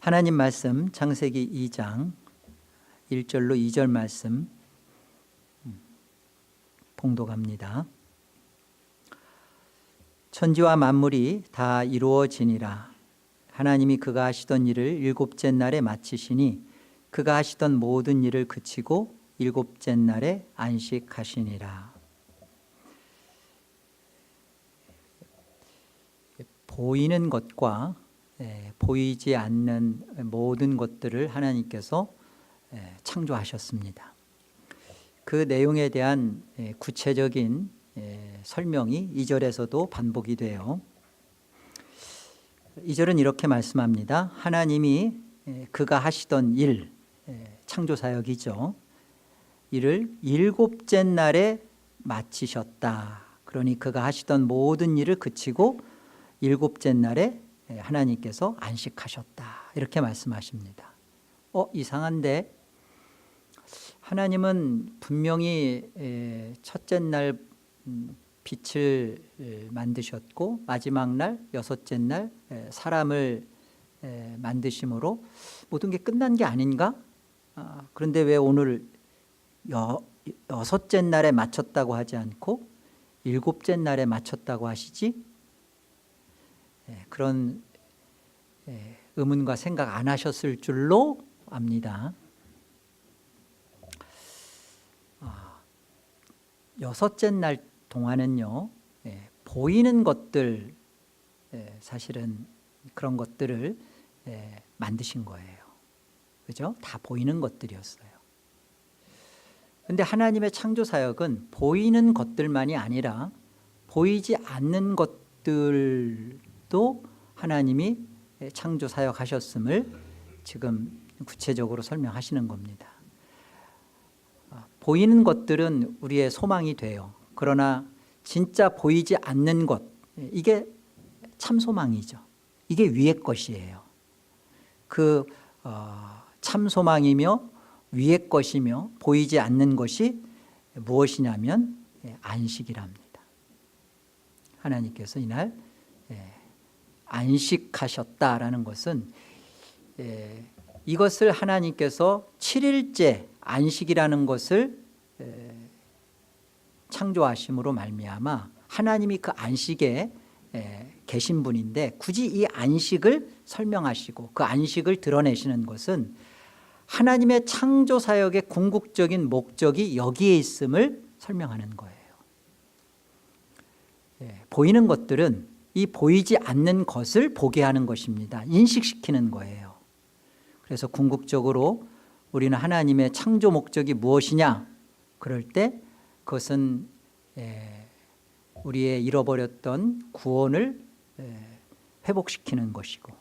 하나님 말씀 창세기 2장 1절로 2절 말씀 봉독합니다. 천지와 만물이 다 이루어지니라. 하나님이 그가 하시던 일을 일곱째 날에 마치시니 그가 하시던 모든 일을 그치고 일곱째 날에 안식하시니라. 보이는 것과 보이지 않는 모든 것들을 하나님께서 창조하셨습니다. 그 내용에 대한 구체적인 설명이 2절에서도 반복이 돼요. 2절은 이렇게 말씀합니다. 하나님이 그가 하시던 일, 창조사역이죠. 이를 일곱째 날에 마치셨다. 그러니 그가 하시던 모든 일을 그치고 일곱째 날에 하나님께서 안식하셨다. 이렇게 말씀하십니다. 이상한데 하나님은 분명히 첫째 날 빛을 만드셨고 마지막 날 여섯째 날 사람을 만드심으로 모든 게 끝난 게 아닌가? 그런데 왜 오늘 여섯째 날에 마쳤다고 하지 않고 일곱째 날에 마쳤다고 하시지? 그런 의문과 생각 안 하셨을 줄로 압니다. 여섯째 날 동안은요, 보이는 것들, 사실은 그런 것들을 만드신 거예요. 그죠? 다 보이는 것들이었어요. 그런데 하나님의 창조 사역은 보이는 것들만이 아니라 보이지 않는 것들도 하나님이 창조 사역하셨음을 지금 구체적으로 설명하시는 겁니다. 보이는 것들은 우리의 소망이 돼요. 그러나 진짜 보이지 않는 것, 이게 참 소망이죠. 이게 위의 것이에요. 그 참 소망이며 위의 것이며 보이지 않는 것이 무엇이냐면 안식이랍니다. 하나님께서 이날 안식하셨다라는 것은 이것을 하나님께서 7일째 안식이라는 것을 창조하심으로 말미암아 하나님이 그 안식에 계신 분인데 굳이 이 안식을 설명하시고 그 안식을 드러내시는 것은 하나님의 창조 사역의 궁극적인 목적이 여기에 있음을 설명하는 거예요. 보이는 것들은 이 보이지 않는 것을 보게 하는 것입니다. 인식시키는 거예요. 그래서 궁극적으로 우리는 하나님의 창조 목적이 무엇이냐? 그럴 때 그것은 우리의 잃어버렸던 구원을 회복시키는 것이고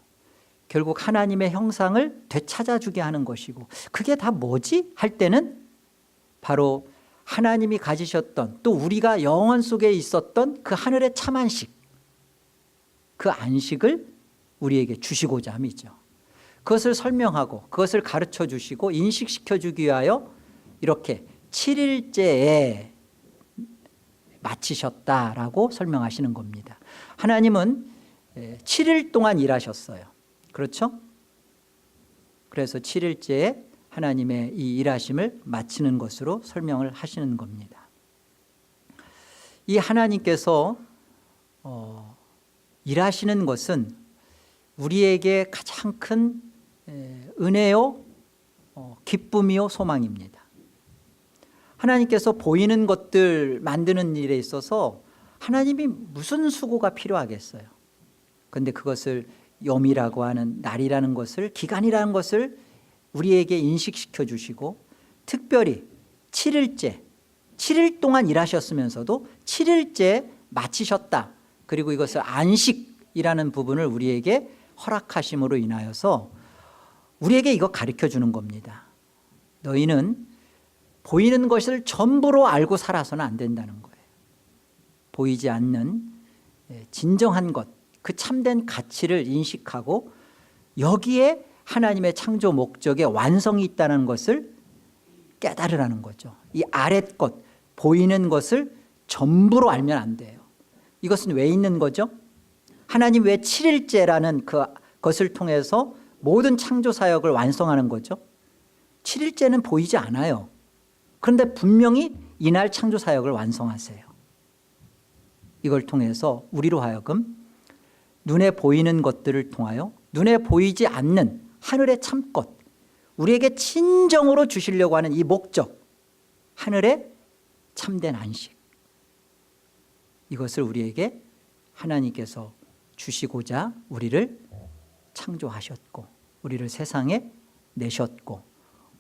결국 하나님의 형상을 되찾아주게 하는 것이고 그게 다 뭐지? 할 때는 바로 하나님이 가지셨던 또 우리가 영원 속에 있었던 그 하늘의 참 안식, 그 안식을 우리에게 주시고자 함이죠. 그것을 설명하고 그것을 가르쳐 주시고 인식시켜 주기 위하여 이렇게 7일째에 마치셨다라고 설명하시는 겁니다. 하나님은 7일 동안 일하셨어요. 그렇죠? 그래서 7일째에 하나님의 이 일하심을 마치는 것으로 설명을 하시는 겁니다. 이 하나님께서 일하시는 것은 우리에게 가장 큰 은혜요, 기쁨이요, 소망입니다. 하나님께서 보이는 것들 만드는 일에 있어서 하나님이 무슨 수고가 필요하겠어요. 그런데 그것을 요미라고 하는 날이라는 것을, 기간이라는 것을 우리에게 인식시켜 주시고 특별히 7일째, 7일 동안 일하셨으면서도 7일째 마치셨다. 그리고 이것을 안식이라는 부분을 우리에게 허락하심으로 인하여서 우리에게 이거 가르쳐 주는 겁니다. 너희는 보이는 것을 전부로 알고 살아서는 안 된다는 거예요. 보이지 않는 진정한 것, 그 참된 가치를 인식하고 여기에 하나님의 창조 목적의 완성이 있다는 것을 깨달으라는 거죠. 이 아랫 것, 보이는 것을 전부로 알면 안 돼요. 이것은 왜 있는 거죠? 하나님 왜 7일째라는 그것을 통해서 모든 창조 사역을 완성하는 거죠. 7일째는 보이지 않아요. 그런데 분명히 이날 창조 사역을 완성하세요. 이걸 통해서 우리로 하여금 눈에 보이는 것들을 통하여 눈에 보이지 않는 하늘의 참것, 우리에게 진정으로 주시려고 하는 이 목적, 하늘의 참된 안식, 이것을 우리에게 하나님께서 주시고자 우리를 창조하셨고 우리를 세상에 내셨고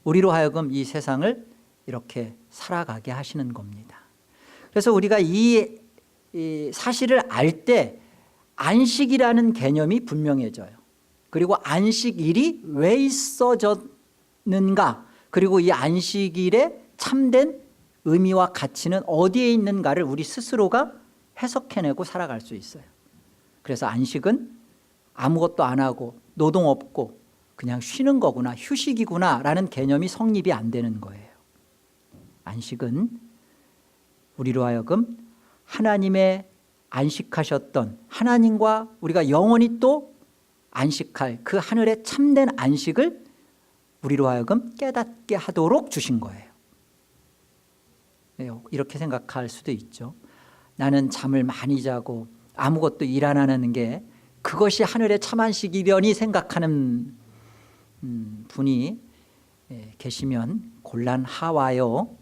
우리로 하여금 이 세상을 이렇게 살아가게 하시는 겁니다. 그래서 우리가 이 사실을 알 때 안식이라는 개념이 분명해져요. 그리고 안식일이 왜 있어졌는가, 그리고 이 안식일의 참된 의미와 가치는 어디에 있는가를 우리 스스로가 해석해내고 살아갈 수 있어요. 그래서 안식은 아무것도 안 하고 노동 없고 그냥 쉬는 거구나, 휴식이구나 라는 개념이 성립이 안 되는 거예요. 안식은 우리로 하여금 하나님의 안식하셨던 하나님과 우리가 영원히 또 안식할 그 하늘의 참된 안식을 우리로 하여금 깨닫게 하도록 주신 거예요. 이렇게 생각할 수도 있죠. 나는 잠을 많이 자고 아무것도 일 안 하는 게 그것이 하늘의 참 안식이려니 생각하는 분이 계시면 곤란하와요.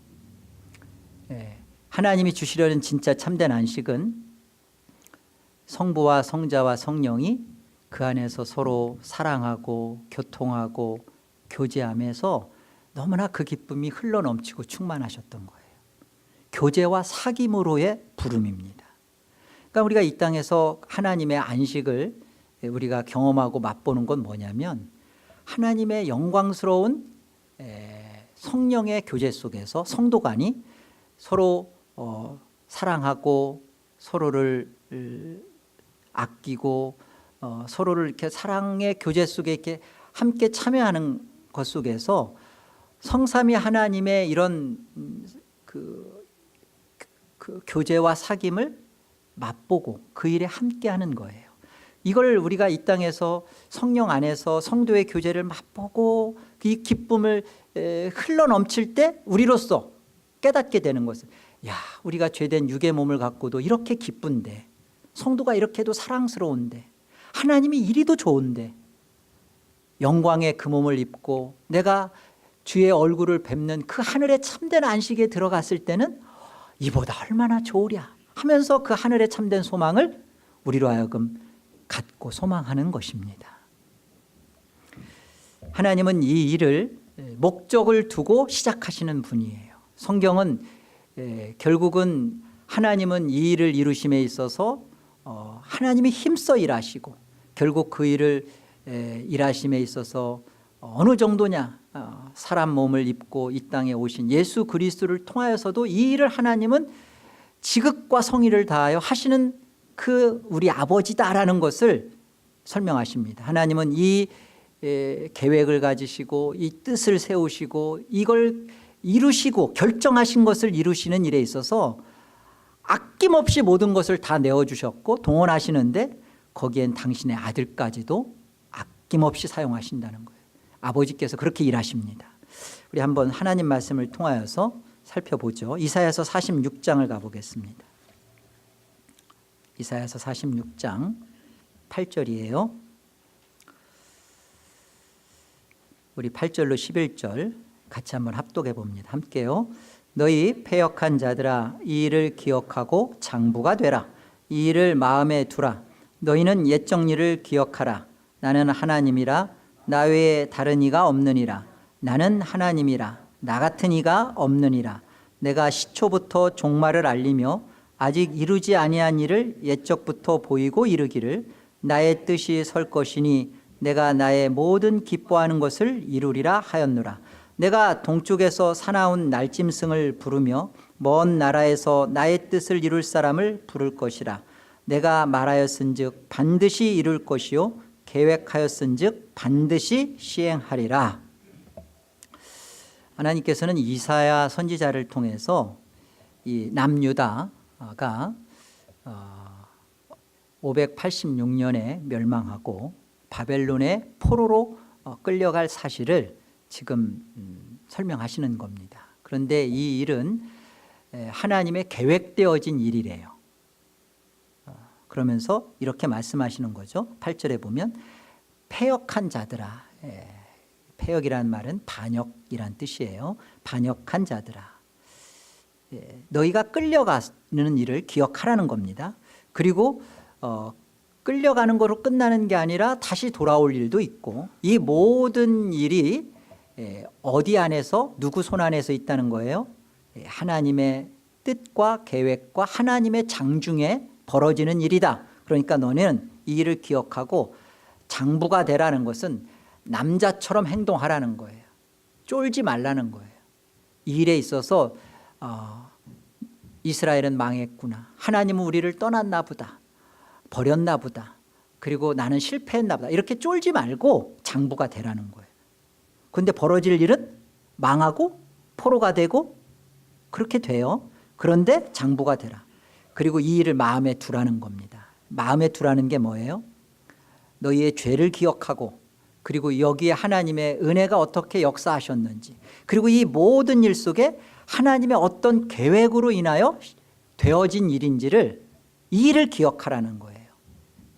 하나님이 주시려는 진짜 참된 안식은 성부와 성자와 성령이 그 안에서 서로 사랑하고 교통하고 교제하면서 너무나 그 기쁨이 흘러넘치고 충만하셨던 거예요. 교제와 사귐으로의 부름입니다. 그러니까 우리가 이 땅에서 하나님의 안식을 우리가 경험하고 맛보는 건 뭐냐면 하나님의 영광스러운 성령의 교제 속에서 성도 간이 서로 사랑하고 서로를 아끼고 서로를 이렇게 사랑의 교제 속에 이렇게 함께 참여하는 것 속에서 성삼위 하나님의 이런 그 교제와 사귐을 맛보고 그 일에 함께하는 거예요. 이걸 우리가 이 땅에서 성령 안에서 성도의 교제를 맛보고 이 기쁨을 흘러넘칠 때 우리로서 깨닫게 되는 것은, 야, 우리가 죄된 육의 몸을 갖고도 이렇게 기쁜데, 성도가 이렇게도 사랑스러운데, 하나님이 이리도 좋은데, 영광의 그 몸을 입고 내가 주의 얼굴을 뵙는 그 하늘의 참된 안식에 들어갔을 때는 이보다 얼마나 좋으랴 하면서 그 하늘의 참된 소망을 우리로 하여금 갖고 소망하는 것입니다. 하나님은 이 일을 목적을 두고 시작하시는 분이에요. 성경은 결국은 하나님은 이 일을 이루심에 있어서 하나님이 힘써 일하시고 결국 그 일을 일하심에 있어서 어느 정도냐, 사람 몸을 입고 이 땅에 오신 예수 그리스도를 통하여서도 이 일을 하나님은 지극과 성의를 다하여 하시는 그 우리 아버지다라는 것을 설명하십니다. 하나님은 이 계획을 가지시고 이 뜻을 세우시고 이걸 이루시고 결정하신 것을 이루시는 일에 있어서 아낌없이 모든 것을 다 내어주셨고 동원하시는데 거기엔 당신의 아들까지도 아낌없이 사용하신다는 거예요. 아버지께서 그렇게 일하십니다. 우리 한번 하나님 말씀을 통하여서 살펴보죠. 이사야서 46장을 가보겠습니다. 이사야서 46장 8절이에요. 우리 8절로 11절 같이 한번 합독해 봅니다. 함께요. 너희 패역한 자들아, 이 일을 기억하고 장부가 되라. 이 일을 마음에 두라. 너희는 옛 정리를 기억하라. 나는 하나님이라. 나 외에 다른 이가 없느니라. 나는 하나님이라. 나 같은 이가 없느니라. 내가 시초부터 종말을 알리며 아직 이루지 아니한 일을 옛적부터 보이고 이르기를 나의 뜻이 설 것이니 내가 나의 모든 기뻐하는 것을 이루리라 하였노라. 내가 동쪽에서 사나운 날짐승을 부르며 먼 나라에서 나의 뜻을 이룰 사람을 부를 것이라. 내가 말하였은즉 반드시 이룰 것이요 계획하였은즉 반드시 시행하리라. 하나님께서는 이사야 선지자를 통해서 이 남유다가 586년에 멸망하고 바벨론의 포로로 끌려갈 사실을 지금 설명하시는 겁니다. 그런데 이 일은 하나님의 계획되어진 일이래요. 그러면서 이렇게 말씀하시는 거죠. 8절에 보면 패역한 자들아. 패역이라는 말은 반역이란 뜻이에요. 반역한 자들아. 너희가 끌려가는 일을 기억하라는 겁니다. 그리고 끌려가는 거로 끝나는 게 아니라 다시 돌아올 일도 있고, 이 모든 일이 어디 안에서, 누구 손 안에서 있다는 거예요? 하나님의 뜻과 계획과 하나님의 장중에 벌어지는 일이다. 그러니까 너는 이 일을 기억하고 장부가 되라는 것은 남자처럼 행동하라는 거예요. 쫄지 말라는 거예요. 이 일에 있어서 이스라엘은 망했구나, 하나님은 우리를 떠났나 보다, 버렸나 보다, 그리고 나는 실패했나 보다, 이렇게 쫄지 말고 장부가 되라는 거예요. 그런데 벌어질 일은 망하고 포로가 되고 그렇게 돼요. 그런데 장부가 되라. 그리고 이 일을 마음에 두라는 겁니다. 마음에 두라는 게 뭐예요? 너희의 죄를 기억하고, 그리고 여기에 하나님의 은혜가 어떻게 역사하셨는지, 그리고 이 모든 일 속에 하나님의 어떤 계획으로 인하여 되어진 일인지를, 이 일을 기억하라는 거예요.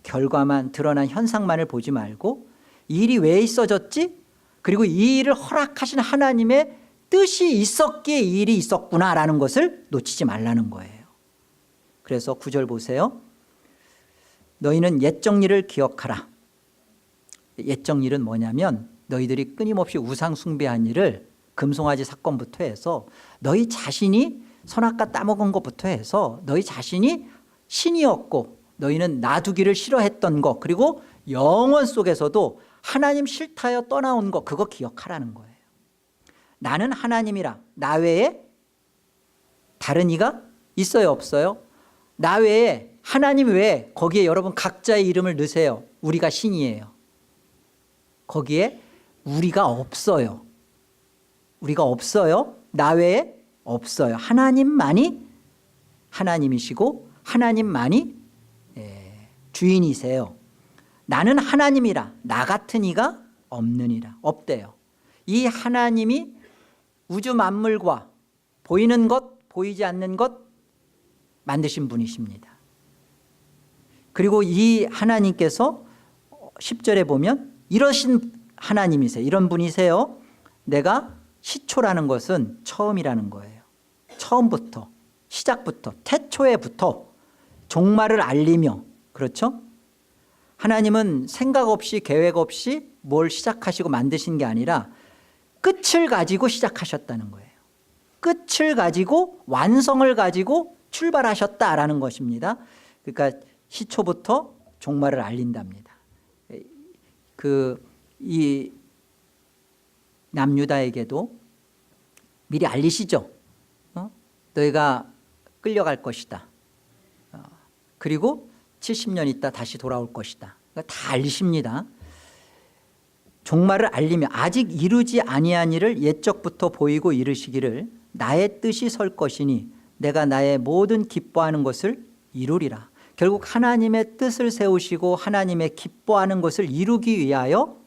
결과만, 드러난 현상만을 보지 말고 이 일이 왜 있어졌지? 그리고 이 일을 허락하신 하나님의 뜻이 있었기에 이 일이 있었구나라는 것을 놓치지 말라는 거예요. 그래서 9절 보세요. 너희는 옛적 일을 기억하라. 옛적 일은 뭐냐면 너희들이 끊임없이 우상 숭배한 일을, 금송아지 사건부터 해서 너희 자신이 선악과 따먹은 것부터 해서 너희 자신이 신이었고 너희는 놔두기를 싫어했던 것, 그리고 영혼 속에서도 하나님 싫다여 떠나온 것, 그거 기억하라는 거예요. 나는 하나님이라. 나 외에 다른 이가 있어요, 없어요? 나 외에, 하나님 외에, 거기에 여러분 각자의 이름을 넣으세요. 우리가 신이에요. 거기에 우리가 없어요. 우리가 없어요. 나 외에 없어요. 하나님만이 하나님이시고 하나님만이 주인이세요. 나는 하나님이라. 나 같은 이가 없느니라. 없대요. 이 하나님이 우주 만물과 보이는 것, 보이지 않는 것 만드신 분이십니다. 그리고 이 하나님께서 10절에 보면 이러신 하나님이세요. 이런 분이세요. 내가 시초라는 것은 처음이라는 거예요. 처음부터, 시작부터, 태초에부터 종말을 알리며, 그렇죠? 하나님은 생각 없이 계획 없이 뭘 시작하시고 만드신 게 아니라 끝을 가지고 시작하셨다는 거예요. 끝을 가지고, 완성을 가지고 출발하셨다라는 것입니다. 그러니까 시초부터 종말을 알린답니다. 이 남유다에게도 미리 알리시죠. 너희가 끌려갈 것이다. 그리고 70년 있다 다시 돌아올 것이다. 다 알리십니다. 종말을 알리며 아직 이루지 아니한 일을 옛적부터 보이고 이르시기를 나의 뜻이 설 것이니 내가 나의 모든 기뻐하는 것을 이루리라. 결국 하나님의 뜻을 세우시고 하나님의 기뻐하는 것을 이루기 위하여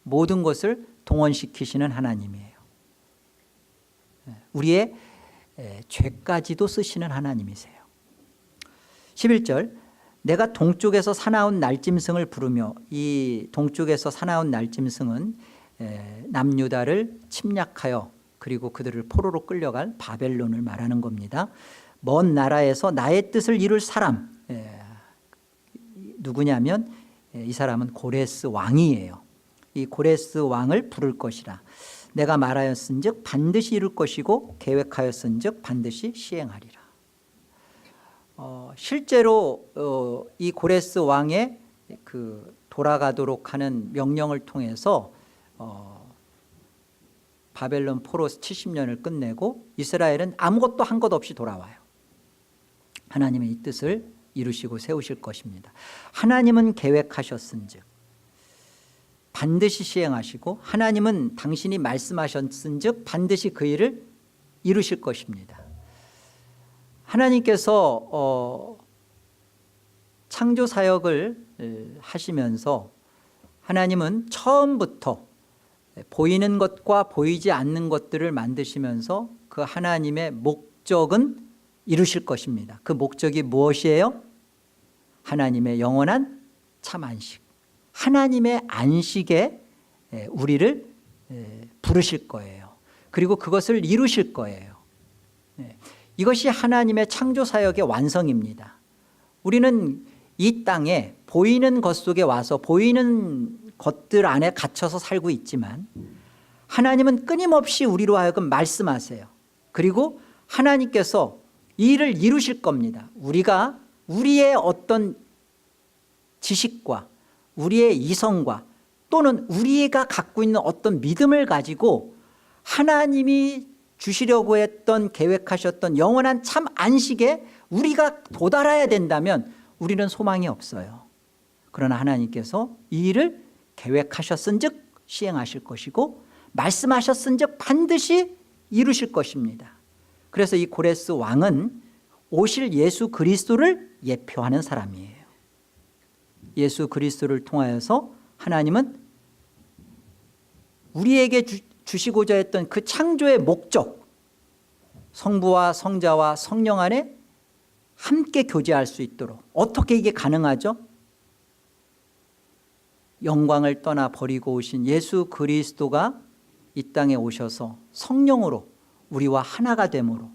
모든 것을 동원시키시는 하나님이에요. 우리의 죄까지도 쓰시는 하나님이세요. 11절, 내가 동쪽에서 사나운 날짐승을 부르며, 이 동쪽에서 사나운 날짐승은 남유다를 침략하여 그리고 그들을 포로로 끌려갈 바벨론을 말하는 겁니다. 먼 나라에서 나의 뜻을 이룰 사람, 누구냐면 이 사람은 고레스 왕이에요. 이 고레스 왕을 부를 것이라. 내가 말하였은즉 반드시 이룰 것이고 계획하였은즉 반드시 시행하리라. 실제로 이 고레스 왕의 그 돌아가도록 하는 명령을 통해서 바벨론 포로 70년을 끝내고 이스라엘은 아무것도 한 것 없이 돌아와요. 하나님의 이 뜻을 이루시고 세우실 것입니다. 하나님은 계획하셨은즉 반드시 시행하시고, 하나님은 당신이 말씀하셨은즉 반드시 그 일을 이루실 것입니다. 하나님께서 창조 사역을 하시면서 하나님은 처음부터 보이는 것과 보이지 않는 것들을 만드시면서 그 하나님의 목적은 이루실 것입니다. 그 목적이 무엇이에요? 하나님의 영원한 참 안식. 하나님의 안식에 우리를 부르실 거예요. 그리고 그것을 이루실 거예요. 이것이 하나님의 창조 사역의 완성입니다. 우리는 이 땅에 보이는 것 속에 와서 보이는 것들 안에 갇혀서 살고 있지만 하나님은 끊임없이 우리로 하여금 말씀하세요. 그리고 하나님께서 이 일을 이루실 겁니다. 우리가 우리의 어떤 지식과 우리의 이성과 또는 우리가 갖고 있는 어떤 믿음을 가지고 하나님이 주시려고 했던 계획하셨던 영원한 참 안식에 우리가 도달해야 된다면 우리는 소망이 없어요. 그러나 하나님께서 이 일을 계획하셨은즉 시행하실 것이고 말씀하셨은즉 반드시 이루실 것입니다. 그래서 이 고레스 왕은 오실 예수 그리스도를 예표하는 사람이에요. 예수 그리스도를 통하여서 하나님은 우리에게 주시고자 했던 그 창조의 목적, 성부와 성자와 성령 안에 함께 교제할 수 있도록 어떻게 이게 가능하죠? 영광을 떠나 버리고 오신 예수 그리스도가 이 땅에 오셔서 성령으로 우리와 하나가 됨으로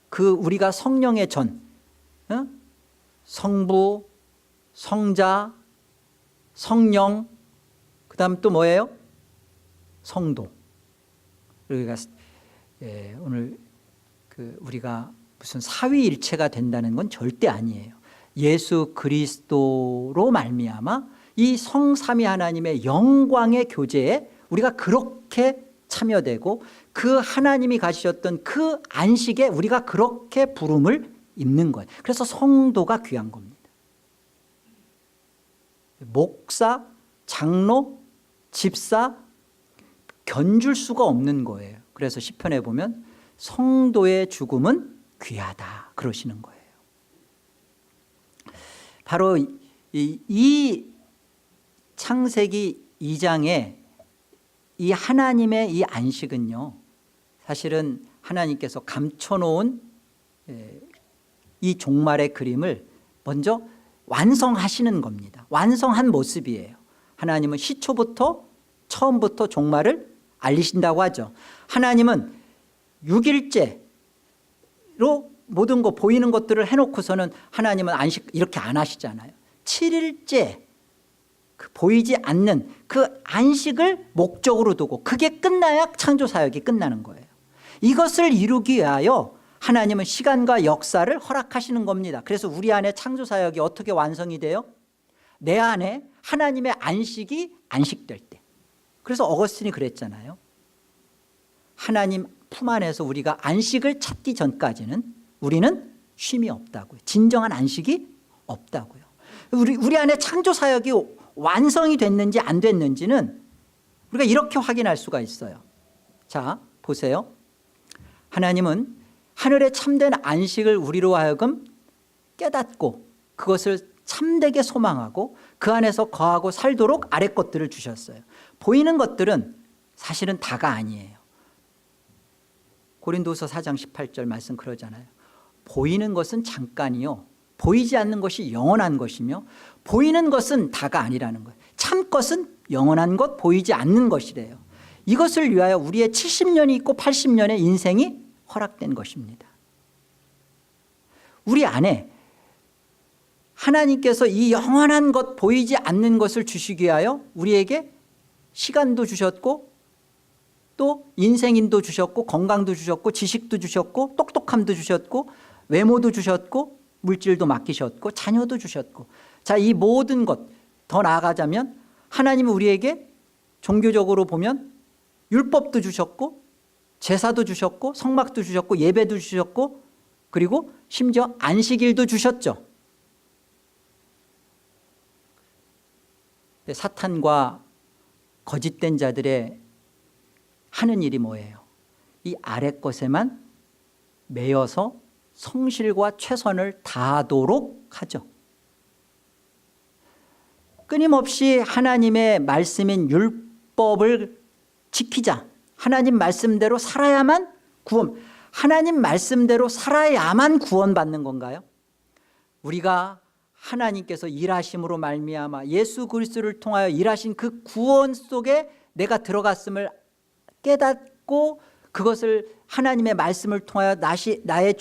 그 우리가 성령의 전, 성부, 성자, 성령, 그 다음 또 뭐예요? 성도. 우리가 오늘 우리가 무슨 사위일체가 된다는 건 절대 아니에요. 예수 그리스도로 말미암아 이 성삼위 하나님의 영광의 교제에 우리가 그렇게 참여되고 그 하나님이 가지셨던 그 안식에 우리가 그렇게 부름을 입는 거예요. 그래서 성도가 귀한 겁니다. 목사, 장로, 집사 견줄 수가 없는 거예요. 그래서 시편에 보면 성도의 죽음은 귀하다 그러시는 거예요. 바로 이 창세기 2장에 이 하나님의 이 안식은요, 사실은 하나님께서 감춰놓은 이 종말의 그림을 먼저 완성하시는 겁니다. 완성한 모습이에요. 하나님은 시초부터 처음부터 종말을 알리신다고 하죠. 하나님은 6일째로 모든 거 보이는 것들을 해놓고서는 하나님은 안식 이렇게 안 하시잖아요. 7일째 보이지 않는 그 안식을 목적으로 두고 그게 끝나야 창조 사역이 끝나는 거예요. 이것을 이루기 위하여 하나님은 시간과 역사를 허락하시는 겁니다. 그래서 우리 안에 창조 사역이 어떻게 완성이 돼요? 내 안에 하나님의 안식이 안식될 때. 그래서 어거스틴이 그랬잖아요. 하나님 품 안에서 우리가 안식을 찾기 전까지는 우리는 쉼이 없다고요. 진정한 안식이 없다고요. 우리 안에 창조 사역이 완성이 됐는지 안 됐는지는 우리가 이렇게 확인할 수가 있어요. 자, 보세요. 하나님은 하늘의 참된 안식을 우리로 하여금 깨닫고 그것을 참되게 소망하고 그 안에서 거하고 살도록 아래 것들을 주셨어요. 보이는 것들은 사실은 다가 아니에요. 고린도서 4장 18절 말씀 그러잖아요. 보이는 것은 잠깐이요 보이지 않는 것이 영원한 것이며 보이는 것은 다가 아니라는 거예요. 참 것은 영원한 것, 보이지 않는 것이래요. 이것을 위하여 우리의 70년이 있고 80년의 인생이 허락된 것입니다. 우리 안에 하나님께서 이 영원한 것, 보이지 않는 것을 주시기 위하여 우리에게 시간도 주셨고 또 인생인도 주셨고 건강도 주셨고 지식도 주셨고 똑똑함도 주셨고 외모도 주셨고 물질도 맡기셨고 자녀도 주셨고, 자, 이 모든 것 더 나아가자면 하나님은 우리에게 종교적으로 보면 율법도 주셨고 제사도 주셨고 성막도 주셨고 예배도 주셨고 그리고 심지어 안식일도 주셨죠. 사탄과 거짓된 자들의 하는 일이 뭐예요? 이 아래 것에만 매여서 성실과 최선을 다하도록 하죠. 끊임없이 하나님의 말씀인 율법을 지키자. 하나님 말씀대로 살아야만 구원. 하나님 말씀대로 살아야만 구원받는 건가요? 우리가 하나님께서 일하심으로 말미암아 예수 그리스도를 통하여 일하신 그 구원 속에 내가 들어갔음을 깨닫고 그것을 하나님의 말씀을 통하여 나의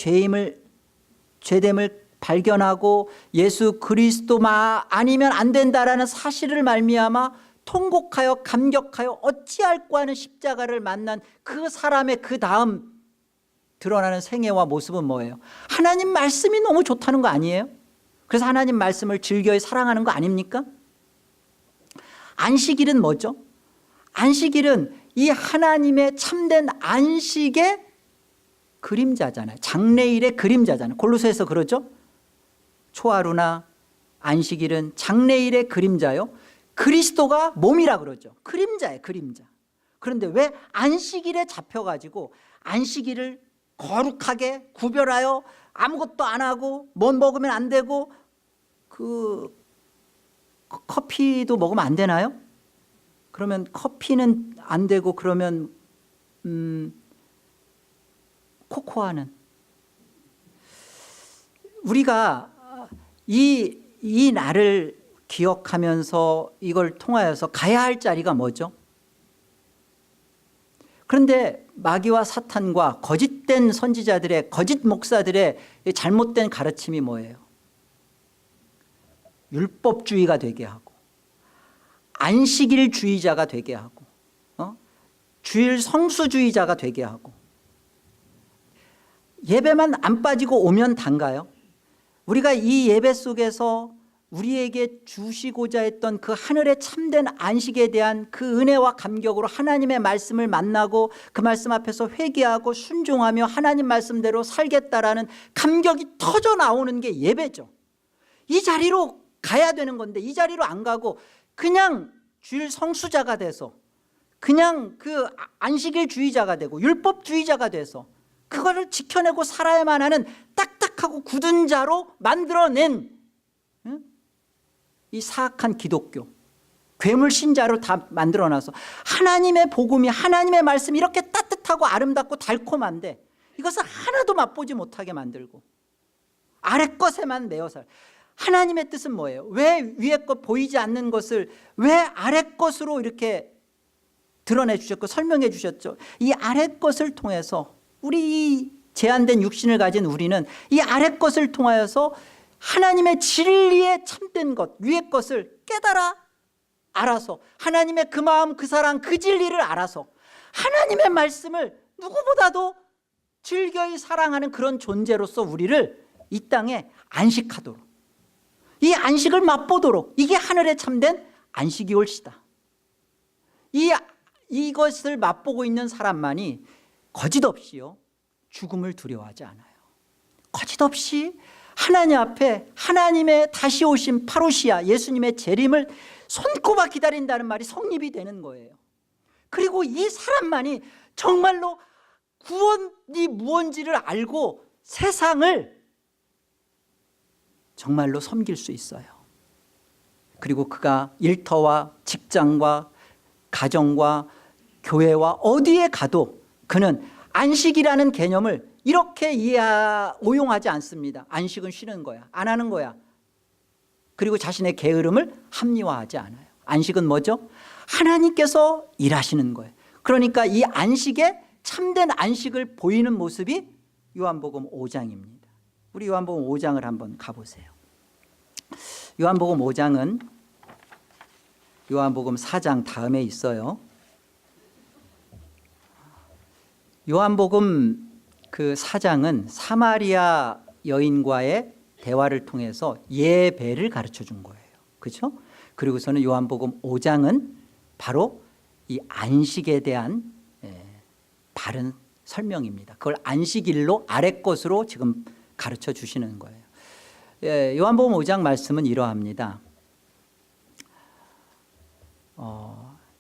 죄됨을 발견하고 예수 그리스도만 아니면 안 된다라는 사실을 말미암아 통곡하여 감격하여 어찌할꼬 하는 십자가를 만난 그 사람의 그 다음 드러나는 생애와 모습은 뭐예요? 하나님 말씀이 너무 좋다는 거 아니에요? 그래서 하나님 말씀을 즐겨이 사랑하는 거 아닙니까? 안식일은 뭐죠? 안식일은 이 하나님의 참된 안식의 그림자잖아요. 장래일의 그림자잖아요. 골로새에서 그러죠? 초하루나 안식일은 장래일의 그림자요. 그리스도가 몸이라 그러죠. 그림자예요, 그림자. 그런데 왜 안식일에 잡혀가지고 안식일을 거룩하게 구별하여 아무것도 안 하고 못 먹으면 안 되고 그 커피도 먹으면 안 되나요? 그러면 커피는 안 되고 그러면 코코아는 우리가 이 날을 기억하면서 이걸 통하여서 가야 할 자리가 뭐죠? 그런데 마귀와 사탄과 거짓된 선지자들의 거짓 목사들의 잘못된 가르침이 뭐예요? 율법주의가 되게 하고 안식일주의자가 되게 하고 주일 성수주의자가 되게 하고 예배만 안 빠지고 오면 단가요? 우리가 이 예배 속에서 우리에게 주시고자 했던 그 하늘의 참된 안식에 대한 그 은혜와 감격으로 하나님의 말씀을 만나고 그 말씀 앞에서 회개하고 순종하며 하나님 말씀대로 살겠다라는 감격이 터져 나오는 게 예배죠. 이 자리로 가야 되는 건데 이 자리로 안 가고 그냥 주일 성수자가 돼서 그냥 그 안식일주의자가 되고 율법주의자가 돼서 그거를 지켜내고 살아야만 하는 딱딱하고 굳은 자로 만들어낸 이 사악한 기독교 괴물 신자로 다 만들어놔서 하나님의 복음이 하나님의 말씀이 이렇게 따뜻하고 아름답고 달콤한데 이것을 하나도 맛보지 못하게 만들고 아래 것에만 매여 살. 하나님의 뜻은 뭐예요? 왜 위에 것 보이지 않는 것을 왜 아래 것으로 이렇게 드러내 주셨고 설명해 주셨죠? 이 아래 것을 통해서 우리 이 제한된 육신을 가진 우리는 이 아래 것을 통하여서 하나님의 진리의 참된 것 위의 것을 깨달아 알아서 하나님의 그 마음 그 사랑 그 진리를 알아서 하나님의 말씀을 누구보다도 즐겨이 사랑하는 그런 존재로서 우리를 이 땅에 안식하도록 이 안식을 맛보도록 이게 하늘에 참된 안식이 올시다. 이것을 맛보고 있는 사람만이 거짓 없이요 죽음을 두려워하지 않아요. 거짓 없이 하나님 앞에 하나님의 다시 오신 파루시아 예수님의 재림을 손꼽아 기다린다는 말이 성립이 되는 거예요. 그리고 이 사람만이 정말로 구원이 무언지를 알고 세상을 정말로 섬길 수 있어요. 그리고 그가 일터와 직장과 가정과 교회와 어디에 가도 그는 안식이라는 개념을 이렇게 오용하지 않습니다. 안식은 쉬는 거야. 안 하는 거야. 그리고 자신의 게으름을 합리화하지 않아요. 안식은 뭐죠? 하나님께서 일하시는 거예요. 그러니까 이 안식에 참된 안식을 보이는 모습이 요한복음 5장입니다. 우리 요한복음 5장을 한번 가보세요. 요한복음 5장은 요한복음 4장 다음에 있어요. 요한복음 그 4장은 사마리아 여인과의 대화를 통해서 예배를 가르쳐 준 거예요. 그렇죠? 그리고서는 요한복음 5장은 바로 이 안식에 대한 바른 설명입니다. 그걸 안식일로 아래 것으로 지금 가르쳐 주시는 거예요. 요한복음 5장 말씀은 이러합니다.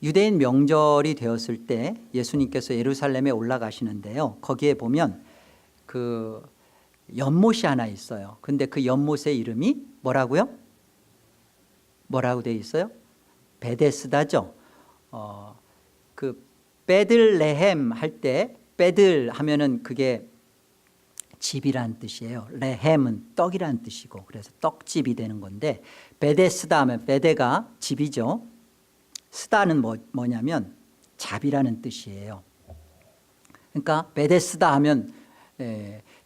유대인 명절이 되었을 때 예수님께서 예루살렘에 올라가시는데요. 거기에 보면 그 연못이 하나 있어요. 근데 그 연못의 이름이 뭐라고요? 뭐라고 되어 있어요? 베데스다죠. 그 베들레헴 할 때 베들 하면은 그게 집이란 뜻이에요. 레헴은 떡이란 뜻이고 그래서 떡집이 되는 건데 베데스다 하면 베데가 집이죠. 스다는 뭐냐면 잡이라는 뜻이에요. 그러니까 베데스다 하면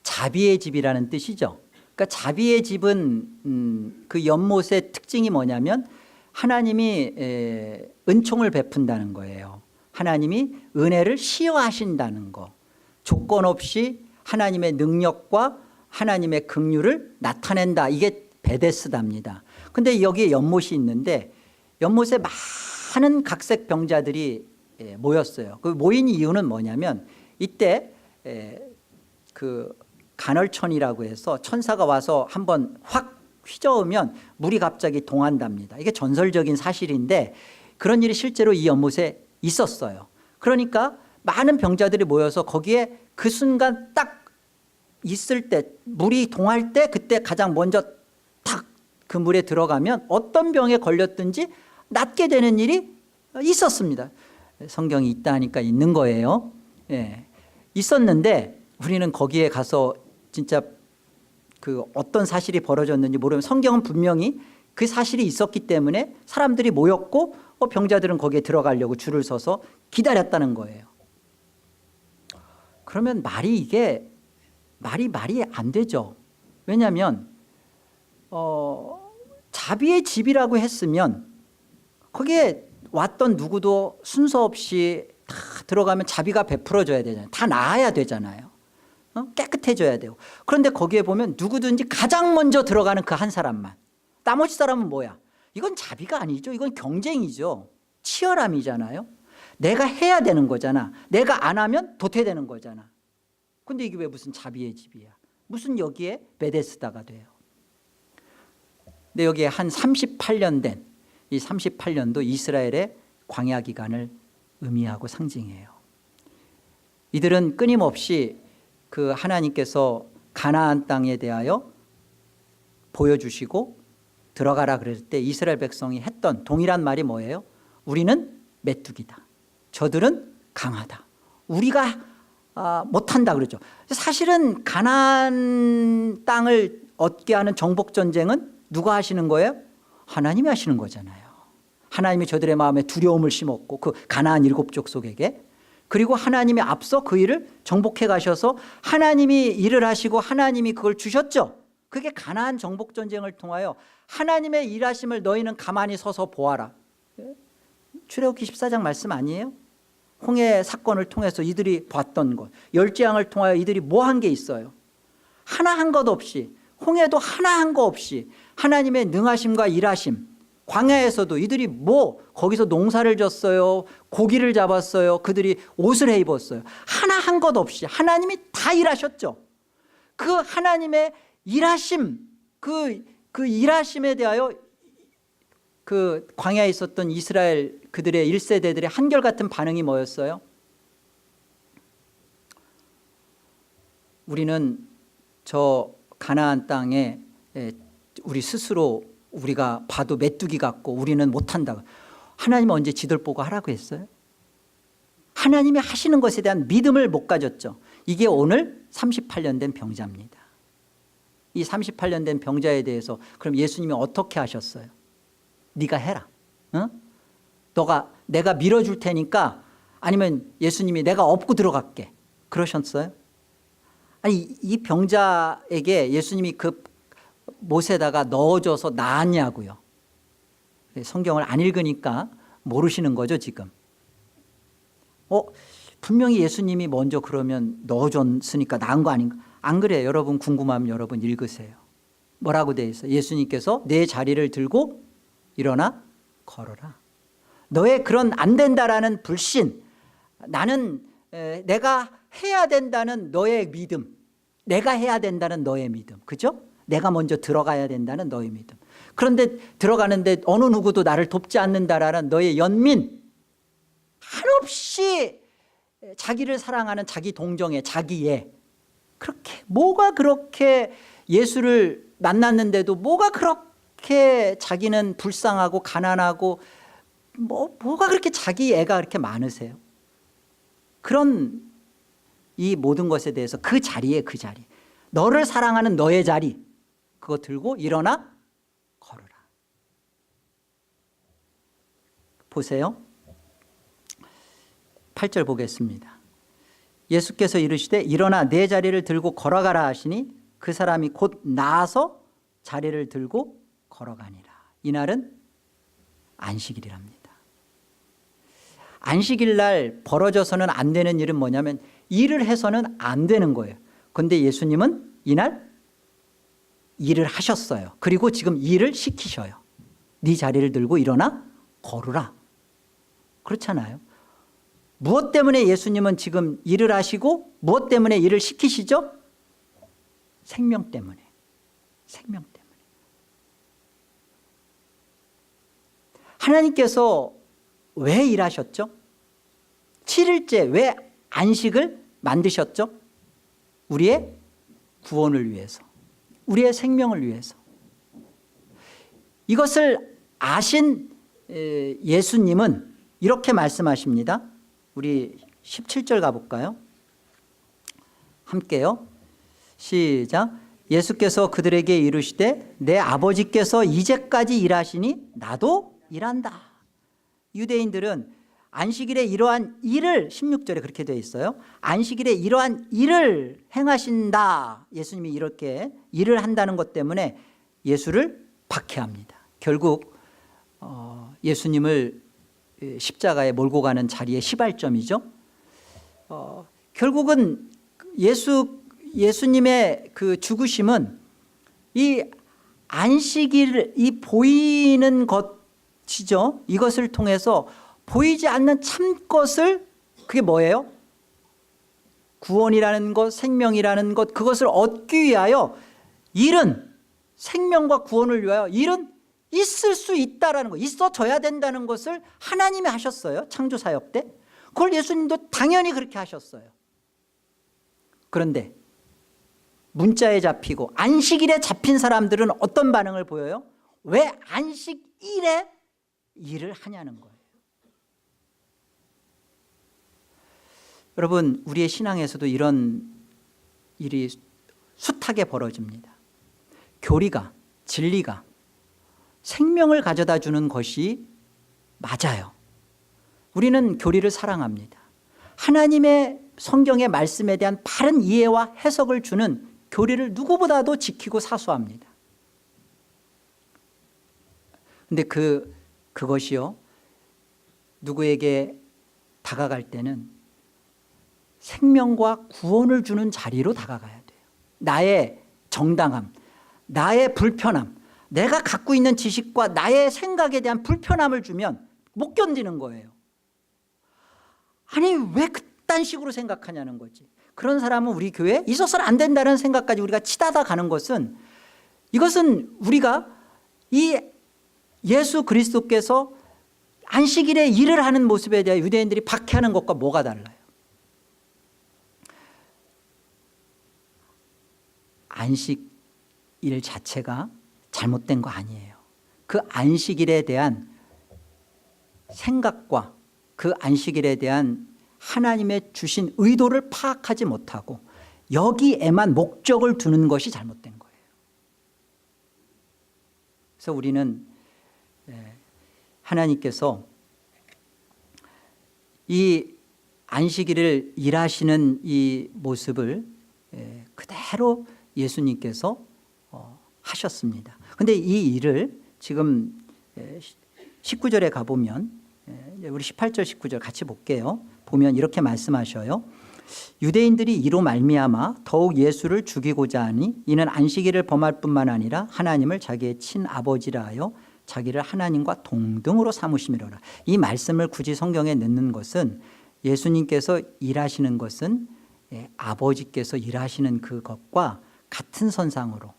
자비의 집이라는 뜻이죠. 그러니까 자비의 집은 그 연못의 특징이 뭐냐면 하나님이 은총을 베푼다는 거예요. 하나님이 은혜를 시여하신다는 거. 조건 없이 하나님의 능력과 하나님의 긍휼을 나타낸다. 이게 베데스다입니다. 근데 여기에 연못이 있는데 연못에 많은 각색 병자들이 모였어요. 그 모인 이유는 뭐냐면 이때 그 간헐천이라고 해서 천사가 와서 한번 확 휘저으면 물이 갑자기 동한답니다. 이게 전설적인 사실인데 그런 일이 실제로 이 연못에 있었어요. 그러니까 많은 병자들이 모여서 거기에 그 순간 딱 있을 때 물이 동할 때 그때 가장 먼저 탁 그 물에 들어가면 어떤 병에 걸렸든지 낫게 되는 일이 있었습니다. 성경이 있다 하니까 있는 거예요. 예. 있었는데 우리는 거기에 가서 진짜 그 어떤 사실이 벌어졌는지 모르면 성경은 분명히 그 사실이 있었기 때문에 사람들이 모였고 병자들은 거기에 들어가려고 줄을 서서 기다렸다는 거예요. 그러면 이게 말이 안 되죠. 왜냐하면 자비의 집이라고 했으면 거기에 왔던 누구도 순서 없이 다 들어가면 자비가 베풀어져야 되잖아요. 다 나아야 되잖아요. 깨끗해져야 되고. 그런데 거기에 보면 누구든지 가장 먼저 들어가는 그 한 사람만. 나머지 사람은 뭐야? 이건 자비가 아니죠. 이건 경쟁이죠. 치열함이잖아요. 내가 해야 되는 거잖아. 내가 안 하면 도태되는 거잖아. 근데 이게 왜 무슨 자비의 집이야? 무슨 여기에 베데스다가 돼요. 근데 여기에 한 38년 된 이 38년도 이스라엘의 광야 기간을 의미하고 상징해요. 이들은 끊임없이 그 하나님께서 가나안 땅에 대하여 보여주시고 들어가라 그랬을 때 이스라엘 백성이 했던 동일한 말이 뭐예요? 우리는 메뚜기다. 저들은 강하다. 우리가 못한다 그러죠. 사실은 가나안 땅을 얻게 하는 정복 전쟁은 누가 하시는 거예요? 하나님이 하시는 거잖아요. 하나님이 저들의 마음에 두려움을 심었고 그 가나안 7족 속에게, 그리고 하나님이 앞서 그 일을 정복해 가셔서 하나님이 일을 하시고 하나님이 그걸 주셨죠. 그게 가나안 정복 전쟁을 통하여 하나님의 일하심을 너희는 가만히 서서 보아라. 출애굽기 14장 말씀 아니에요? 홍해 사건을 통해서 이들이 봤던 것, 열재앙을 통하여 이들이 뭐 한 게 있어요? 하나 한 것 없이, 홍해도 하나 한 거 없이 하나님의 능하심과 일하심, 광야에서도 이들이 거기서 농사를 졌어요. 고기를 잡았어요. 그들이 옷을 해 입었어요. 하나 한 것 없이 하나님이 다 일하셨죠. 그 하나님의 일하심, 그 일하심에 대하여 그 광야에 있었던 이스라엘 그들의 1세대들의 한결같은 반응이 뭐였어요? 우리는 저 가나안 땅에 우리 스스로 우리가 봐도 메뚜기 같고 우리는 못한다. 하나님은 언제 지들 보고 하라고 했어요? 하나님이 하시는 것에 대한 믿음을 못 가졌죠. 이게 오늘 38년 된 병자입니다. 이 38년 된 병자에 대해서 그럼 예수님이 어떻게 하셨어요? 네가 해라. 내가 밀어줄 테니까, 아니면 예수님이 내가 업고 들어갈게, 그러셨어요? 아니, 이 병자에게 예수님이 그 못에다가 넣어줘서 나았냐고요. 성경을 안 읽으니까 모르시는 거죠 지금. 분명히 예수님이 먼저 그러면 넣어줬으니까 나은 거 아닌가? 안 그래요. 여러분 궁금하면 여러분 읽으세요. 뭐라고 돼 있어요? 예수님께서 내 자리를 들고 일어나 걸어라. 너의 그런 안 된다라는 불신, 나는 내가 해야 된다는 너의 믿음, 내가 해야 된다는 너의 믿음, 그죠? 내가 먼저 들어가야 된다는 너의 믿음. 그런데 들어가는데 어느 누구도 나를 돕지 않는다라는 너의 연민, 한없이 자기를 사랑하는 자기 동정애, 자기애, 뭐가 그렇게 예수를 만났는데도 뭐가 그렇게 자기는 불쌍하고 가난하고 뭐가 그렇게 자기 애가 그렇게 많으세요? 그런 이 모든 것에 대해서 그 자리에 그 자리, 너를 사랑하는 너의 자리, 그거 들고 일어나 걸으라. 보세요. 8절 보겠습니다. 예수께서 이르시되 일어나 내 자리를 들고 걸어가라 하시니 그 사람이 곧 나아서 자리를 들고 걸어가니라. 이날은 안식일이랍니다. 안식일 날 벌어져서는 안 되는 일은 뭐냐면 일을 해서는 안 되는 거예요. 그런데 예수님은 이날 일을 하셨어요. 그리고 지금 일을 시키셔요. 네 자리를 들고 일어나 걸으라. 그렇잖아요. 무엇 때문에 예수님은 지금 일을 하시고 무엇 때문에 일을 시키시죠? 생명 때문에. 생명 때문에. 하나님께서 왜 일하셨죠? 7일째 왜 안식을 만드셨죠? 우리의 구원을 위해서, 우리의 생명을 위해서. 이것을 아신 예수님은 이렇게 말씀하십니다. 우리 17절 가볼까요? 함께요. 시작. 예수께서 그들에게 이르시되 내 아버지께서 이제까지 일하시니 나도 일한다. 유대인들은 안식일에 이러한 일을 16절에 그렇게 되어 있어요. 안식일에 이러한 일을 행하신다. 예수님이 이렇게 일을 한다는 것 때문에 예수를 박해합니다. 결국 예수님을 십자가에 몰고 가는 자리의 시발점이죠. 결국은 예수님의 그 죽으심은 이 안식일, 이 보이는 것이죠. 이것을 통해서 보이지 않는 참 것을, 그게 뭐예요? 구원이라는 것, 생명이라는 것, 그것을 얻기 위하여 일은, 생명과 구원을 위하여 일은 있을 수 있다라는 거, 있어져야 된다는 것을 하나님이 하셨어요. 창조 사역 때. 그걸 예수님도 당연히 그렇게 하셨어요. 그런데 문자에 잡히고 안식일에 잡힌 사람들은 어떤 반응을 보여요? 왜 안식일에 일을 하냐는 거예요. 여러분, 우리의 신앙에서도 이런 일이 숱하게 벌어집니다. 교리가, 진리가 생명을 가져다 주는 것이 맞아요. 우리는 교리를 사랑합니다. 하나님의 성경의 말씀에 대한 바른 이해와 해석을 주는 교리를 누구보다도 지키고 사수합니다. 그런데 그것이요, 누구에게 다가갈 때는 생명과 구원을 주는 자리로 다가가야 돼요. 나의 정당함, 나의 불편함, 내가 갖고 있는 지식과 나의 생각에 대한 불편함을 주면 못 견디는 거예요. 아니, 왜 그딴 식으로 생각하냐는 거지. 그런 사람은 우리 교회에 있어서는 안 된다는 생각까지 우리가 치닫아 가는 것은, 이것은 우리가 이 예수 그리스도께서 안식일에 일을 하는 모습에 대해 유대인들이 박해하는 것과 뭐가 달라요? 안식일 자체가 잘못된 거 아니에요. 그 안식일에 대한 생각과 그 안식일에 대한 하나님의 주신 의도를 파악하지 못하고 여기에만 목적을 두는 것이 잘못된 거예요. 그래서 우리는 하나님께서 이 안식일을 일하시는 이 모습을 그대로 예수님께서 하셨습니다. 그런데 이 일을 지금 19절에 가보면, 우리 18절 19절 같이 볼게요. 보면 이렇게 말씀하셔요. 유대인들이 이로 말미암아 더욱 예수를 죽이고자 하니 이는 안식일을 범할 뿐만 아니라 하나님을 자기의 친아버지라 하여 자기를 하나님과 동등으로 삼으심이로라. 이 말씀을 굳이 성경에 넣는 것은 예수님께서 일하시는 것은 아버지께서 일하시는 그것과 같은 선상으로,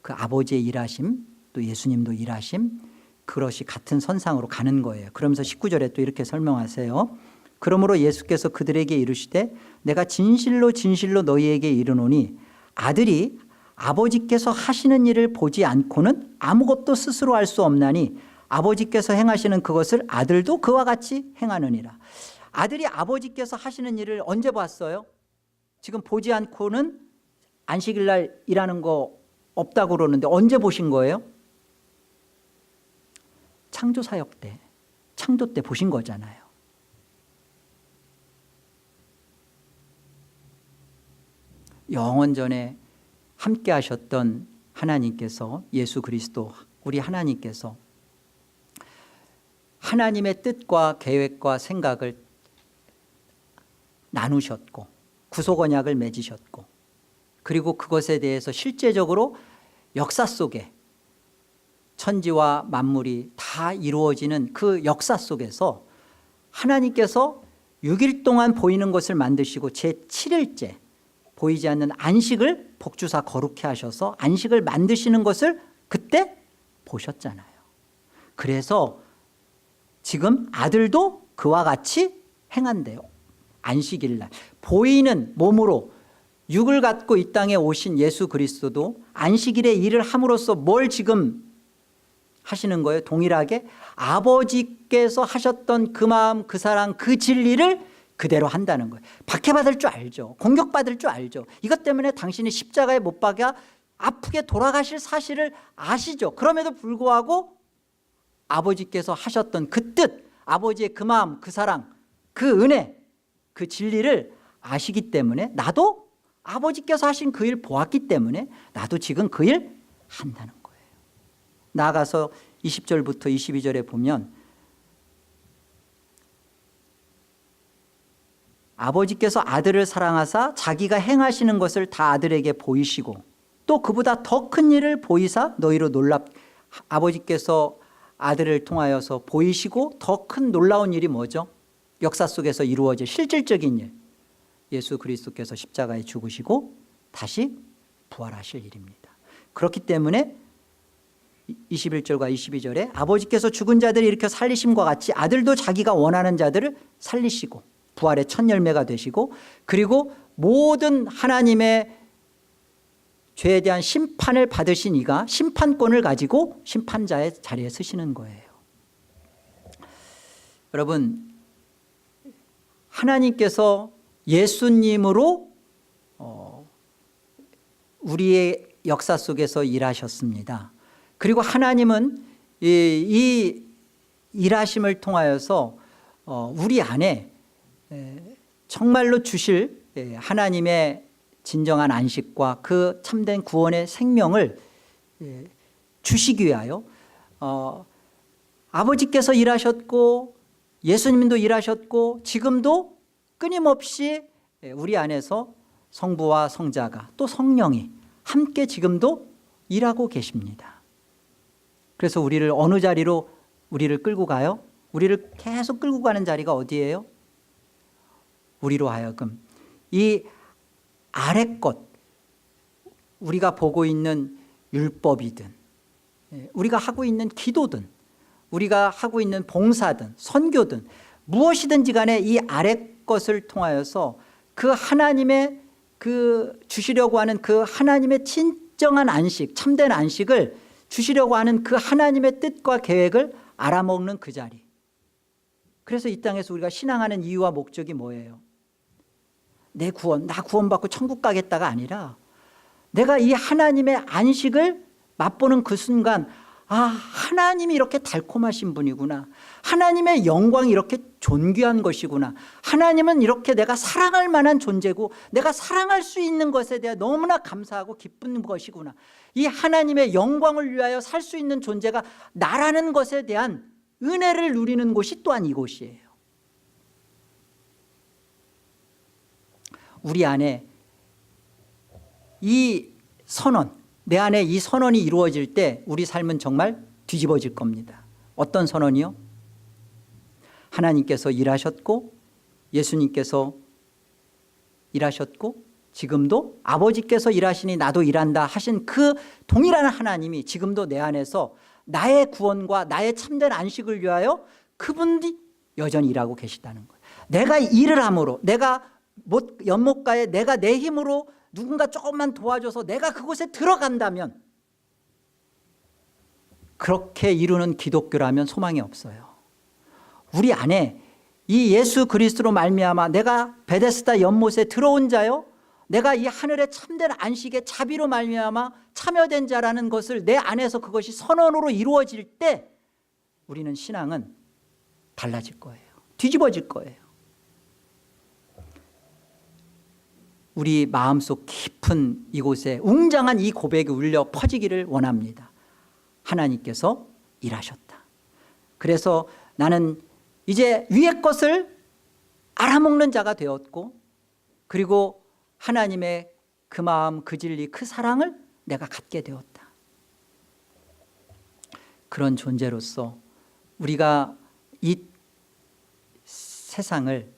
그 아버지의 일하심, 또 예수님도 일하심, 그것이 같은 선상으로 가는 거예요. 그러면서 19절에 또 이렇게 설명하세요. 그러므로 예수께서 그들에게 이르시되 내가 진실로 진실로 너희에게 이르노니 아들이 아버지께서 하시는 일을 보지 않고는 아무것도 스스로 할 수 없나니 아버지께서 행하시는 그것을 아들도 그와 같이 행하느니라. 아들이 아버지께서 하시는 일을 언제 봤어요? 지금 보지 않고는 안식일 날 일하는 거 없다고 그러는데 언제 보신 거예요? 창조 사역 때, 창조 때 보신 거잖아요. 영원전에 함께 하셨던 하나님께서, 예수 그리스도 우리 하나님께서 하나님의 뜻과 계획과 생각을 나누셨고 구속 언약을 맺으셨고, 그리고 그것에 대해서 실제적으로 역사 속에 천지와 만물이 다 이루어지는 그 역사 속에서 하나님께서 6일 동안 보이는 것을 만드시고 제7일째 보이지 않는 안식을 복주사 거룩해 하셔서 안식을 만드시는 것을 그때 보셨잖아요. 그래서 지금 아들도 그와 같이 행한대요. 안식일 날 보이는 몸으로 육을 갖고 이 땅에 오신 예수 그리스도도 안식일에 일을 함으로써 뭘 지금 하시는 거예요? 동일하게 아버지께서 하셨던 그 마음, 그 사랑, 그 진리를 그대로 한다는 거예요. 박해받을 줄 알죠. 공격받을 줄 알죠. 이것 때문에 당신이 십자가에 못 박아 아프게 돌아가실 사실을 아시죠. 그럼에도 불구하고 아버지께서 하셨던 그 뜻, 아버지의 그 마음, 그 사랑, 그 은혜, 그 진리를 아시기 때문에 나도 아버지께서 하신 그 일 보았기 때문에 나도 지금 그 일 한다는 거예요. 나아가서 20절부터 22절에 보면 아버지께서 아들을 사랑하사 자기가 행하시는 것을 다 아들에게 보이시고 또 그보다 더 큰 일을 보이사 너희로 아버지께서 아들을 통하여서 보이시고 더 큰 놀라운 일이 뭐죠? 역사 속에서 이루어질 실질적인 일, 예수 그리스도께서 십자가에 죽으시고 다시 부활하실 일입니다. 그렇기 때문에 21절과 22절에 아버지께서 죽은 자들을 일으켜 살리심과 같이 아들도 자기가 원하는 자들을 살리시고 부활의 첫 열매가 되시고, 그리고 모든 하나님의 죄에 대한 심판을 받으신 이가 심판권을 가지고 심판자의 자리에 서시는 거예요. 여러분, 하나님께서 예수님으로 우리의 역사 속에서 일하셨습니다. 그리고 하나님은 이 일하심을 통하여서 우리 안에 정말로 주실 하나님의 진정한 안식과 그 참된 구원의 생명을 주시기 위하여 아버지께서 일하셨고 예수님도 일하셨고 지금도 끊임없이 우리 안에서 성부와 성자가 또 성령이 함께 지금도 일하고 계십니다. 그래서 우리를 어느 자리로 우리를 끌고 가요? 우리를 계속 끌고 가는 자리가 어디예요? 우리로 하여금 이 아래 것, 우리가 보고 있는 율법이든 우리가 하고 있는 기도든 우리가 하고 있는 봉사든 선교든 무엇이든지 간에 이 아래 것을 통하여서 그 하나님의 그 주시려고 하는 그 하나님의 진정한 안식, 참된 안식을 주시려고 하는 그 하나님의 뜻과 계획을 알아먹는 그 자리. 그래서 이 땅에서 우리가 신앙하는 이유와 목적이 뭐예요? 내 구원, 나 구원받고 천국 가겠다가 아니라 내가 이 하나님의 안식을 맛보는 그 순간, 아, 하나님이 이렇게 달콤하신 분이구나. 하나님의 영광이 이렇게 존귀한 것이구나. 하나님은 이렇게 내가 사랑할 만한 존재고 내가 사랑할 수 있는 것에 대해 너무나 감사하고 기쁜 것이구나. 이 하나님의 영광을 위하여 살 수 있는 존재가 나라는 것에 대한 은혜를 누리는 곳이 또한 이곳이에요. 우리 안에 이 선언, 내 안에 이 선언이 이루어질 때 우리 삶은 정말 뒤집어질 겁니다. 어떤 선언이요? 하나님께서 일하셨고 예수님께서 일하셨고 지금도 아버지께서 일하시니 나도 일한다 하신 그 동일한 하나님이 지금도 내 안에서 나의 구원과 나의 참된 안식을 위하여 그분이 여전히 일하고 계시다는 거예요. 내가 일을 함으로, 내가 연못가에 내가 내 힘으로 누군가 조금만 도와줘서 내가 그곳에 들어간다면, 그렇게 이루는 기독교라면 소망이 없어요. 우리 안에 이 예수 그리스도로 말미암아 내가 베데스다 연못에 들어온 자요, 내가 이 하늘의 참된 안식의 자비로 말미암아 참여된 자라는 것을 내 안에서 그것이 선언으로 이루어질 때 우리는 신앙은 달라질 거예요. 뒤집어질 거예요. 우리 마음속 깊은 이곳에 웅장한 이 고백이 울려 퍼지기를 원합니다. 하나님께서 일하셨다. 그래서 나는 이제 위의 것을 알아먹는 자가 되었고, 그리고 하나님의 그 마음, 그 진리, 그 사랑을 내가 갖게 되었다. 그런 존재로서 우리가 이 세상을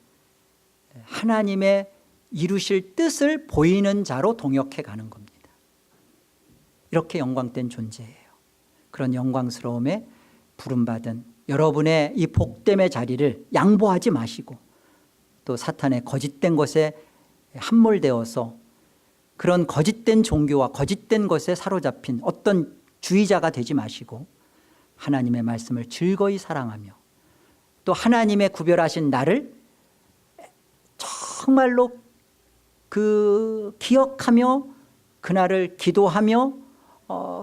하나님의 이루실 뜻을 보이는 자로 동역해 가는 겁니다. 이렇게 영광된 존재예요. 그런 영광스러움에 부름받은 여러분의 이 복됨의 자리를 양보하지 마시고, 또 사탄의 거짓된 것에 함몰되어서 그런 거짓된 종교와 거짓된 것에 사로잡힌 어떤 주의자가 되지 마시고, 하나님의 말씀을 즐거이 사랑하며 또 하나님의 구별하신 나를 정말로 기억하며 그날을 기도하며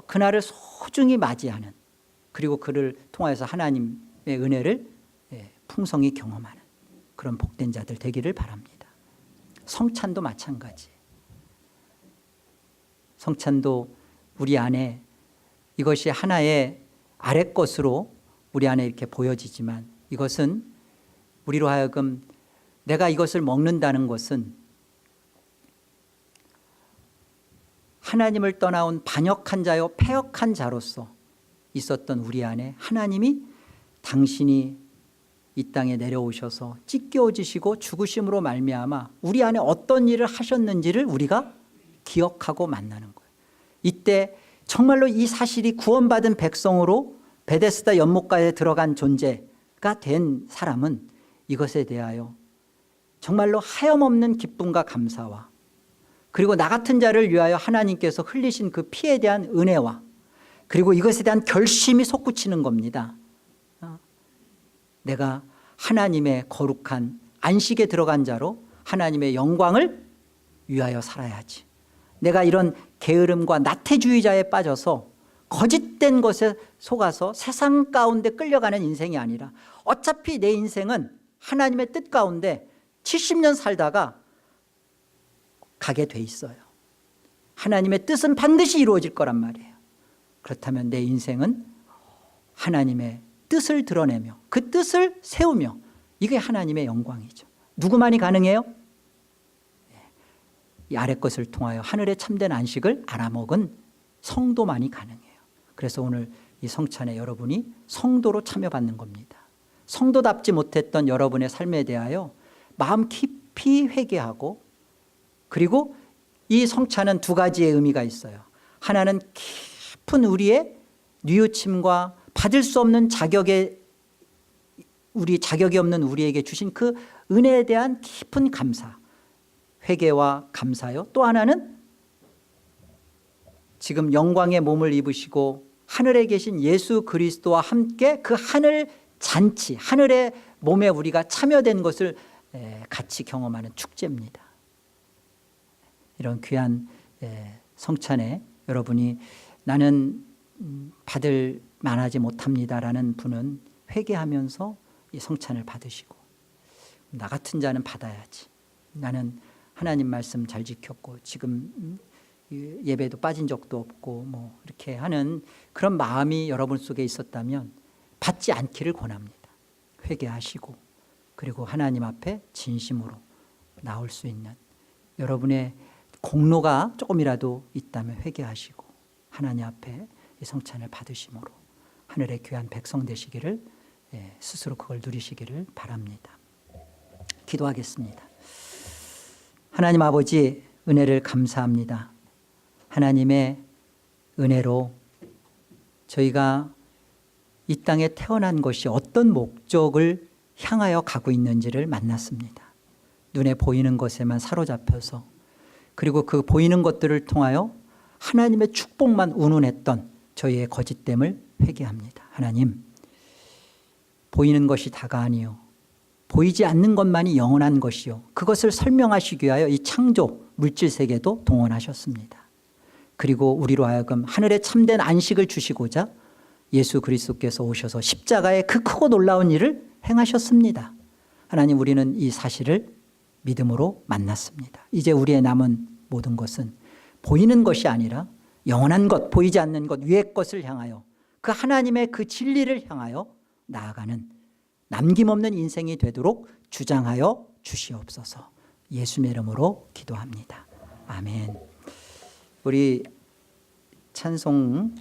그날을 소중히 맞이하는, 그리고 그를 통하여서 하나님의 은혜를 풍성히 경험하는 그런 복된 자들 되기를 바랍니다. 성찬도 마찬가지. 성찬도 우리 안에 이것이 하나의 아래 것으로 우리 안에 이렇게 보여지지만, 이것은 우리로 하여금 내가 이것을 먹는다는 것은 하나님을 떠나온 반역한 자요 패역한 자로서 있었던 우리 안에 하나님이 당신이 이 땅에 내려오셔서 찢겨지시고 죽으심으로 말미암아 우리 안에 어떤 일을 하셨는지를 우리가 기억하고 만나는 거예요. 이때 정말로 이 사실이 구원받은 백성으로 베데스다 연못가에 들어간 존재가 된 사람은 이것에 대하여 정말로 하염없는 기쁨과 감사와, 그리고 나 같은 자를 위하여 하나님께서 흘리신 그 피에 대한 은혜와, 그리고 이것에 대한 결심이 솟구치는 겁니다. 내가 하나님의 거룩한 안식에 들어간 자로 하나님의 영광을 위하여 살아야지. 내가 이런 게으름과 나태주의자에 빠져서 거짓된 것에 속아서 세상 가운데 끌려가는 인생이 아니라, 어차피 내 인생은 하나님의 뜻 가운데 70년 살다가 가게 돼 있어요. 하나님의 뜻은 반드시 이루어질 거란 말이에요. 그렇다면 내 인생은 하나님의 뜻을 드러내며 그 뜻을 세우며, 이게 하나님의 영광이죠. 누구만이 가능해요? 이 아래 것을 통하여 하늘의 참된 안식을 알아먹은 성도만이 가능해요. 그래서 오늘 이 성찬에 여러분이 성도로 참여받는 겁니다. 성도답지 못했던 여러분의 삶에 대하여 마음 깊이 회개하고, 그리고 이 성찬은 두 가지의 의미가 있어요. 하나는 깊은 우리의 뉘우침과 받을 수 없는 자격이 없는 우리에게 주신 그 은혜에 대한 깊은 감사, 회개와 감사요. 또 하나는 지금 영광의 몸을 입으시고 하늘에 계신 예수 그리스도와 함께 그 하늘 잔치, 하늘의 몸에 우리가 참여된 것을 같이 경험하는 축제입니다. 이런 귀한 성찬에 여러분이 나는 받을 만하지 못합니다라는 분은 회개하면서 이 성찬을 받으시고, 나 같은 자는 받아야지. 나는 하나님 말씀 잘 지켰고 지금 예배도 빠진 적도 없고 뭐 이렇게 하는 그런 마음이 여러분 속에 있었다면 받지 않기를 권합니다. 회개하시고, 그리고 하나님 앞에 진심으로 나올 수 있는, 여러분의 공로가 조금이라도 있다면 회개하시고 하나님 앞에 이 성찬을 받으심으로 하늘의 귀한 백성 되시기를, 스스로 그걸 누리시기를 바랍니다. 기도하겠습니다. 하나님 아버지, 은혜를 감사합니다. 하나님의 은혜로 저희가 이 땅에 태어난 것이 어떤 목적을 향하여 가고 있는지를 만났습니다. 눈에 보이는 것에만 사로잡혀서, 그리고 그 보이는 것들을 통하여 하나님의 축복만 운운했던 저희의 거짓됨을 회개합니다. 하나님, 보이는 것이 다가 아니요 보이지 않는 것만이 영원한 것이요. 그것을 설명하시기 위하여 이 창조 물질 세계도 동원하셨습니다. 그리고 우리로 하여금 하늘에 참된 안식을 주시고자 예수 그리스도께서 오셔서 십자가에 그 크고 놀라운 일을 행하셨습니다. 하나님, 우리는 이 사실을 믿음으로 만났습니다. 이제 우리의 남은 모든 것은 보이는 것이 아니라 영원한 것, 보이지 않는 것, 위의 것을 향하여 그 하나님의 그 진리를 향하여 나아가는 남김없는 인생이 되도록 주장하여 주시옵소서. 예수님의 이름으로 기도합니다. 아멘. 우리 찬송